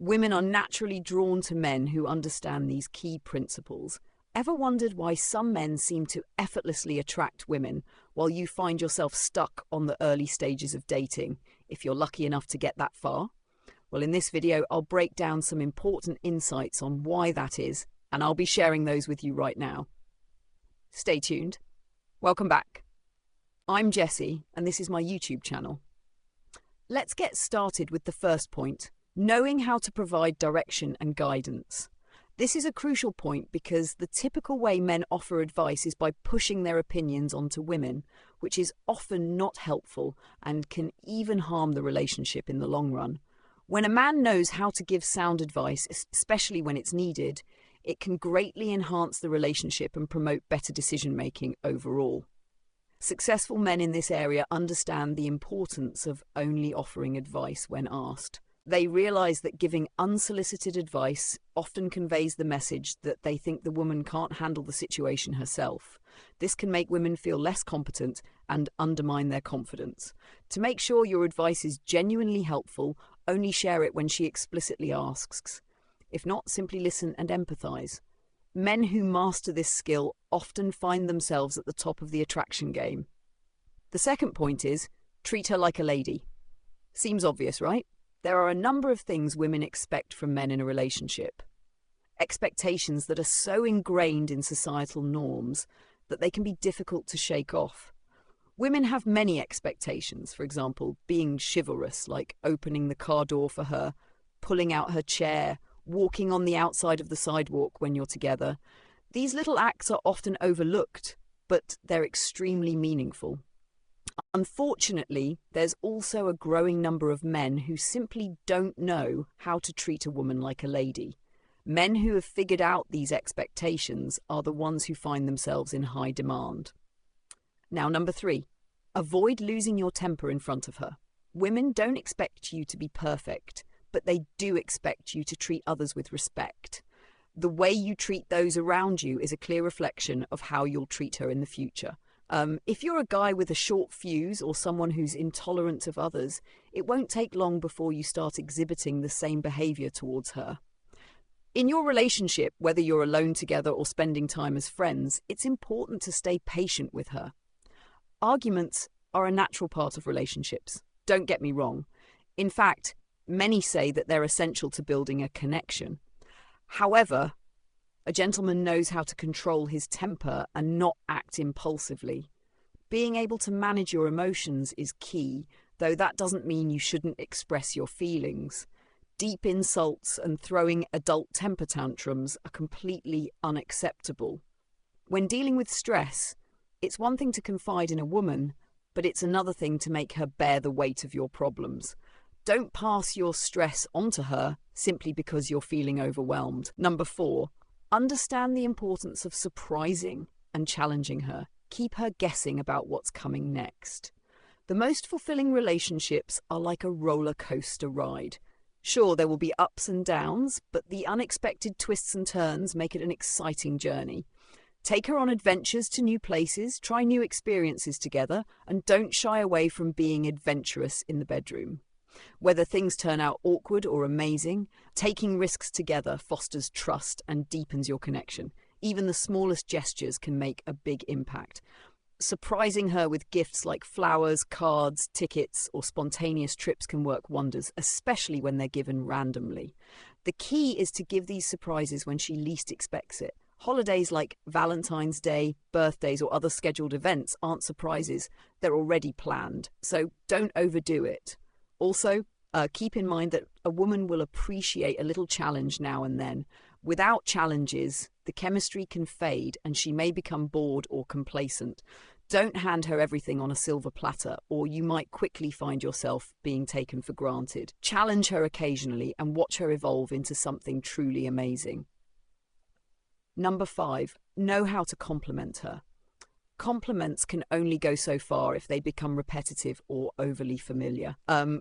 Women are naturally drawn to men who understand these key principles. Ever wondered why some men seem to effortlessly attract women while you find yourself stuck on the early stages of dating, if you're lucky enough to get that far? Well, in this video, I'll break down some important insights on why that is, and I'll be sharing those with you right now. Stay tuned. Welcome back. I'm Jessie, and this is my YouTube channel. Let's get started with the first point, knowing how to provide direction and guidance. This is a crucial point because the typical way men offer advice is by pushing their opinions onto women, which is often not helpful and can even harm the relationship in the long run. When a man knows how to give sound advice, especially when it's needed, it can greatly enhance the relationship and promote better decision-making overall. Successful men in this area understand the importance of only offering advice when asked. They realize that giving unsolicited advice often conveys the message that they think the woman can't handle the situation herself. This can make women feel less competent and undermine their confidence. To make sure your advice is genuinely helpful, only share it when she explicitly asks. If not, simply listen and empathize. Men who master this skill often find themselves at the top of the attraction game. The second point is, treat her like a lady. Seems obvious, right? There are a number of things women expect from men in a relationship. Expectations that are so ingrained in societal norms that they can be difficult to shake off. Women have many expectations, for example, being chivalrous, like opening the car door for her, pulling out her chair, walking on the outside of the sidewalk when you're together. These little acts are often overlooked, but they're extremely meaningful. Unfortunately, there's also a growing number of men who simply don't know how to treat a woman like a lady. Men who have figured out these expectations are the ones who find themselves in high demand. Now, number 3, avoid losing your temper in front of her. Women don't expect you to be perfect, but they do expect you to treat others with respect. The way you treat those around you is a clear reflection of how you'll treat her in the future. If you're a guy with a short fuse or someone who's intolerant of others, it won't take long before you start exhibiting the same behavior towards her. In your relationship, whether you're alone together or spending time as friends, it's important to stay patient with her. Arguments are a natural part of relationships. Don't get me wrong. In fact, many say that they're essential to building a connection. However, a gentleman knows how to control his temper and not act impulsively. Being able to manage your emotions is key, though that doesn't mean you shouldn't express your feelings. Deep insults and throwing adult temper tantrums are completely unacceptable. When dealing with stress, it's one thing to confide in a woman, but it's another thing to make her bear the weight of your problems. Don't pass your stress onto her simply because you're feeling overwhelmed. Number 4, understand the importance of surprising and challenging her. Keep her guessing about what's coming next. The most fulfilling relationships are like a roller coaster ride. Sure, there will be ups and downs, but the unexpected twists and turns make it an exciting journey. Take her on adventures to new places, try new experiences together, and don't shy away from being adventurous in the bedroom. Whether things turn out awkward or amazing, taking risks together fosters trust and deepens your connection. Even the smallest gestures can make a big impact. Surprising her with gifts like flowers, cards, tickets, or spontaneous trips can work wonders, especially when they're given randomly. The key is to give these surprises when she least expects it. Holidays like Valentine's Day, birthdays, or other scheduled events aren't surprises. They're already planned, so don't overdo it. Also, keep in mind that a woman will appreciate a little challenge now and then. Without challenges, the chemistry can fade and she may become bored or complacent. Don't hand her everything on a silver platter, or you might quickly find yourself being taken for granted. Challenge her occasionally and watch her evolve into something truly amazing. Number 5, know how to compliment her. Compliments can only go so far if they become repetitive or overly familiar.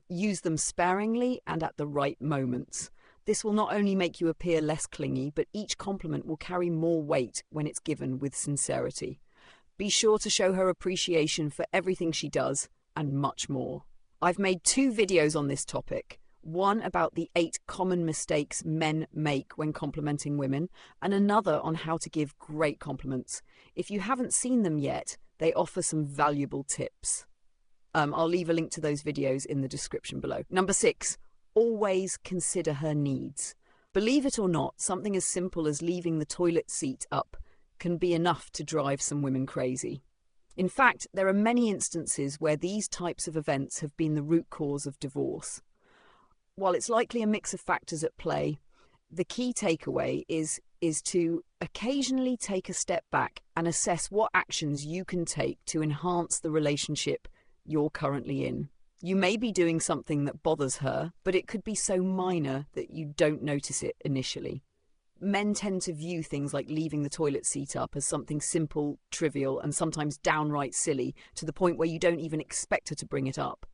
Use them sparingly and at the right moments. This will not only make you appear less clingy, but each compliment will carry more weight when it's given with sincerity. Be sure to show her appreciation for everything she does and much more. I've made 2 videos on this topic. one about the 8 common mistakes men make when complimenting women, and another on how to give great compliments. If you haven't seen them yet, they offer some valuable tips. I'll leave a link to those videos in the description below. Number 6, always consider her needs. Believe it or not, something as simple as leaving the toilet seat up can be enough to drive some women crazy. In fact, there are many instances where these types of events have been the root cause of divorce. While it's likely a mix of factors at play, the key takeaway is to occasionally take a step back and assess what actions you can take to enhance the relationship you're currently in. You may be doing something that bothers her, but it could be so minor that you don't notice it initially. Men tend to view things like leaving the toilet seat up as something simple, trivial, and sometimes downright silly, to the point where you don't even expect her to bring it up.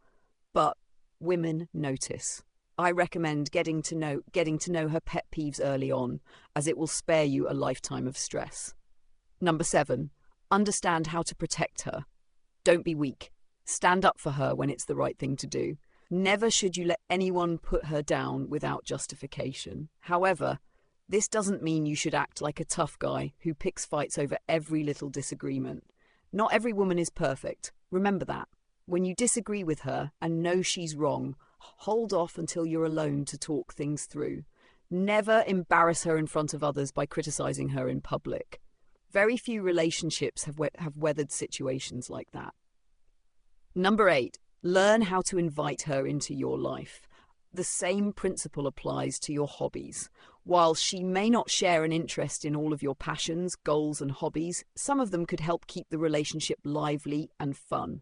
But women notice. I recommend getting to know her pet peeves early on, as it will spare you a lifetime of stress. Number 7, understand how to protect her. Don't be weak. Stand up for her when it's the right thing to do. Never should you let anyone put her down without justification. However, this doesn't mean you should act like a tough guy who picks fights over every little disagreement. Not every woman is perfect. Remember that. When you disagree with her and know she's wrong, hold off until you're alone to talk things through. Never embarrass her in front of others by criticizing her in public. Very few relationships have weathered situations like that. Number 8, learn how to invite her into your life. The same principle applies to your hobbies. While she may not share an interest in all of your passions, goals, and hobbies, some of them could help keep the relationship lively and fun.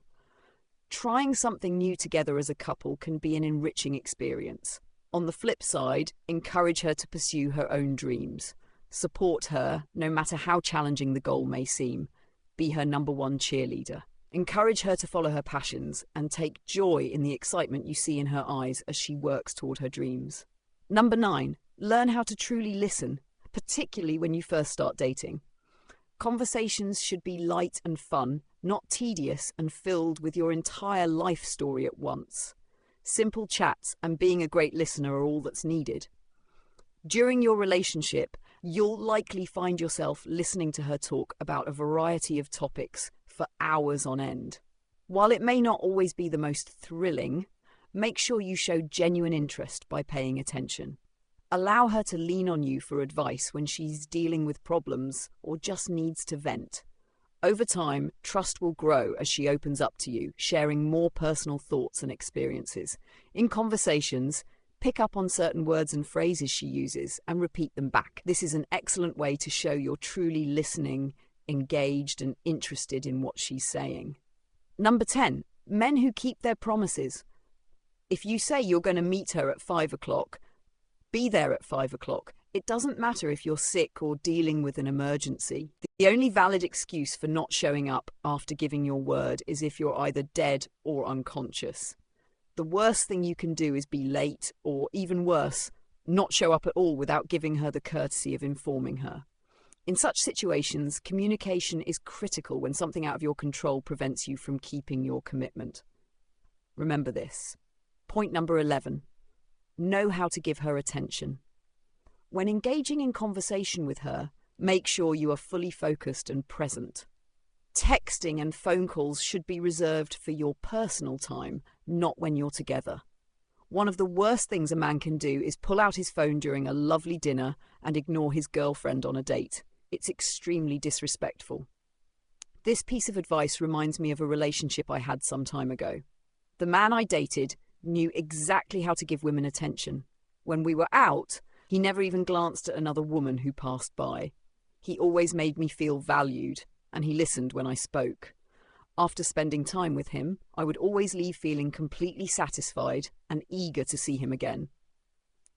Trying something new together as a couple can be an enriching experience. On the flip side, encourage her to pursue her own dreams. Support her, no matter how challenging the goal may seem. Be her number 1 cheerleader. Encourage her to follow her passions and take joy in the excitement you see in her eyes as she works toward her dreams. Number 9, learn how to truly listen, particularly when you first start dating. Conversations should be light and fun, not tedious and filled with your entire life story at once. Simple chats and being a great listener are all that's needed. During your relationship, you'll likely find yourself listening to her talk about a variety of topics for hours on end. While it may not always be the most thrilling, make sure you show genuine interest by paying attention. Allow her to lean on you for advice when she's dealing with problems or just needs to vent. Over time, trust will grow as she opens up to you, sharing more personal thoughts and experiences. In conversations, pick up on certain words and phrases she uses and repeat them back. This is an excellent way to show you're truly listening, engaged, and interested in what she's saying. Number 10, men who keep their promises. If you say you're going to meet her at 5 o'clock, be there at 5 o'clock. It doesn't matter if you're sick or dealing with an emergency. The only valid excuse for not showing up after giving your word is if you're either dead or unconscious. The worst thing you can do is be late, or even worse, not show up at all without giving her the courtesy of informing her. In such situations, communication is critical when something out of your control prevents you from keeping your commitment. Remember this. Point number 11. Know how to give her attention. When engaging in conversation with her, make sure you are fully focused and present. Texting and phone calls should be reserved for your personal time, not when you're together. One of the worst things a man can do is pull out his phone during a lovely dinner and ignore his girlfriend on a date. It's extremely disrespectful. This piece of advice reminds me of a relationship I had some time ago. The man I dated knew exactly how to give women attention. When we were out, he never even glanced at another woman who passed by. He always made me feel valued, and he listened when I spoke. After spending time with him, I would always leave feeling completely satisfied and eager to see him again.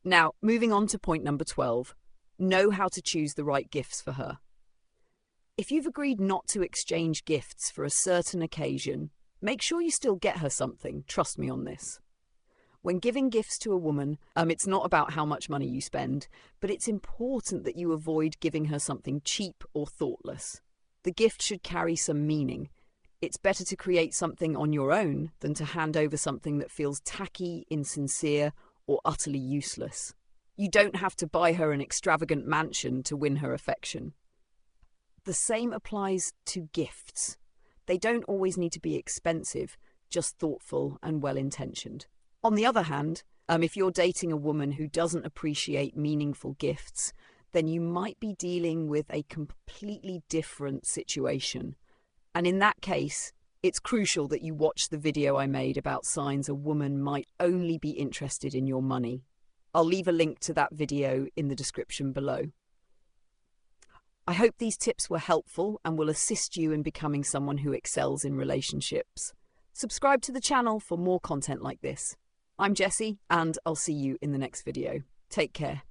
Now, moving on to point number 12. Know how to choose the right gifts for her. If you've agreed not to exchange gifts for a certain occasion, make sure you still get her something. Trust me on this. When giving gifts to a woman, it's not about how much money you spend, but it's important that you avoid giving her something cheap or thoughtless. The gift should carry some meaning. It's better to create something on your own than to hand over something that feels tacky, insincere, or utterly useless. You don't have to buy her an extravagant mansion to win her affection. The same applies to gifts. They don't always need to be expensive, just thoughtful and well-intentioned. On the other hand, if you're dating a woman who doesn't appreciate meaningful gifts, then you might be dealing with a completely different situation. And in that case, it's crucial that you watch the video I made about signs a woman might only be interested in your money. I'll leave a link to that video in the description below. I hope these tips were helpful and will assist you in becoming someone who excels in relationships. Subscribe to the channel for more content like this. I'm Jessie, and I'll see you in the next video. Take care.